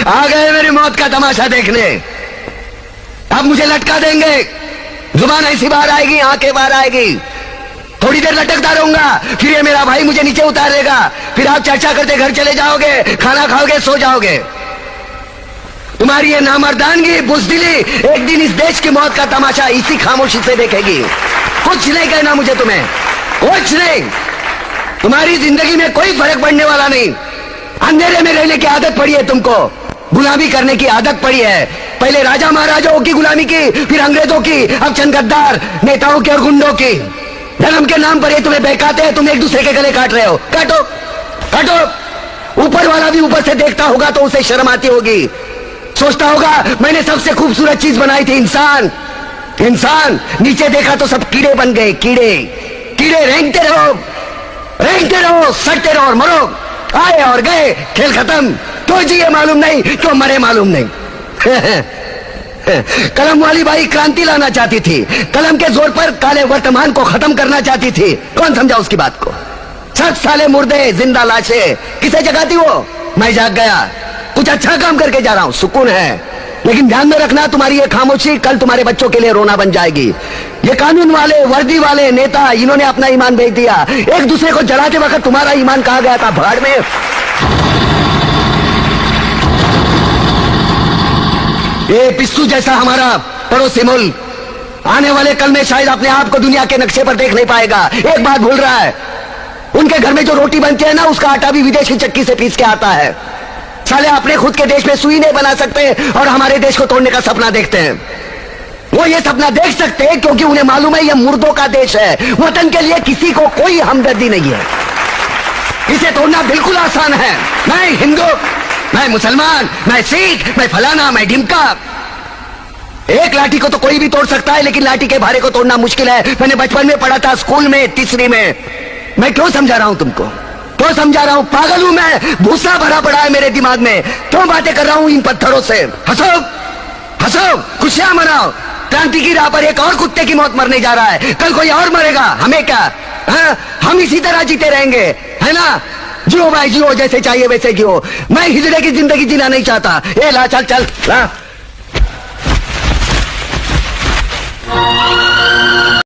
आ गए मेरी मौत का तमाशा देखने। अब मुझे लटका देंगे, जुबान ऐसी बाहर आएगी, आंखें बाहर आएगी, थोड़ी देर लटकता रहूंगा, फिर ये मेरा भाई मुझे नीचे उतारेगा, फिर आप चर्चा करते घर चले जाओगे, खाना खाओगे, सो जाओगे। तुम्हारी ये नामर्दानगी, बुज़दिली एक दिन इस देश की मौत का तमाशा इसी खामोशी से देखेगी। कुछ नहीं कहना मुझे, तुम्हें कुछ नहीं। तुम्हारी जिंदगी में कोई फर्क पड़ने वाला नहीं। अंधेरे में रहने की आदत पड़ी है तुमको, गुलामी करने की आदत पड़ी है। पहले राजा महाराजाओं की गुलामी की, फिर अंग्रेजों की, अब चंद गद्दार नेताओं के और गुंडों की। धर्म के नाम पर ये तुम्हें बहकाते हैं, तुम एक दूसरे के गले काट रहे हो। काटो काटो। ऊपर वाला भी ऊपर से देखता होगा तो उसे शर्म आती होगी, सोचता होगा मैंने सबसे खूबसूरत चीज बनाई थी, इंसान। इंसान नीचे देखा तो सब कीड़े बन गए, कीड़े कीड़े। रेंगते रहो, सड़ते रहो और मरो। आए और गए, खेल खत्म। तो जिए मालूम नहीं, तो मरे मालूम नहीं। कलम वाली बाई क्रांति लाना चाहती थी, कलम के जोर पर काले वर्तमान को खत्म करना चाहती थी। कौन समझा उसकी बात को? 60 साले मुर्दे, जिंदा लाशें, किसे जगाती वो? मैं जाग गया, कुछ अच्छा काम करके जा रहा हूं, सुकून है। लेकिन ध्यान में रखना, तुम्हारी ये खामोशी कल तुम्हारे बच्चों के लिए रोना बन जाएगी। ये कानून वाले, वर्दी वाले नेता, इन्होंने अपना ईमान बेच दिया। एक दूसरे को जलाते वक्त तुम्हारा ईमान कहाँ गया था? भाड़ में। ये पिस्सू जैसा हमारा पड़ोसी मुल्क आने वाले कल में शायद अपने आप को दुनिया के नक्शे पर देख नहीं पाएगा। एक बात भूल रहा है, उनके घर में जो रोटी बनती है ना, उसका आटा भी विदेशी चक्की से पीस के आता है। साले अपने खुद के देश में सुई नहीं बना सकते और हमारे देश को तोड़ने का सपना देखते हैं। वो ये सपना देख सकते हैं क्योंकि उन्हें मालूम है ये मुर्दों का देश है। वतन के लिए किसी को कोई हमदर्दी नहीं है। इसे तोड़ना बिल्कुल आसान है। मैं हिंदू, मैं मुसलमान, मैं सिख, मैं फलाना, मैं ढिमका। एक लाठी को तो कोई भी तोड़ सकता है, लेकिन लाठी के भारे को तोड़ना मुश्किल है। मैंने बचपन में पढ़ा था, स्कूल में, तीसरी में। मैं क्यों समझा रहा हूं तुमको? क्यों समझा रहा हूं? पागल हूं मैं, भूसा भरा पड़ा है मेरे दिमाग में। क्यों बातें कर रहा हूं इन पत्थरों से? हंसो हंसो, खुशियां मनाओ। क्रांति की राह पर एक और कुत्ते की मौत मरने जा रहा है, कल कोई और मरेगा, हमें क्या? हम इसी तरह जीते रहेंगे, है ना? जियो भाई जियो, जैसे चाहिए वैसे जियो। मैं हिजड़े की जिंदगी जीना नहीं चाहता। ए ला, चल चल ला।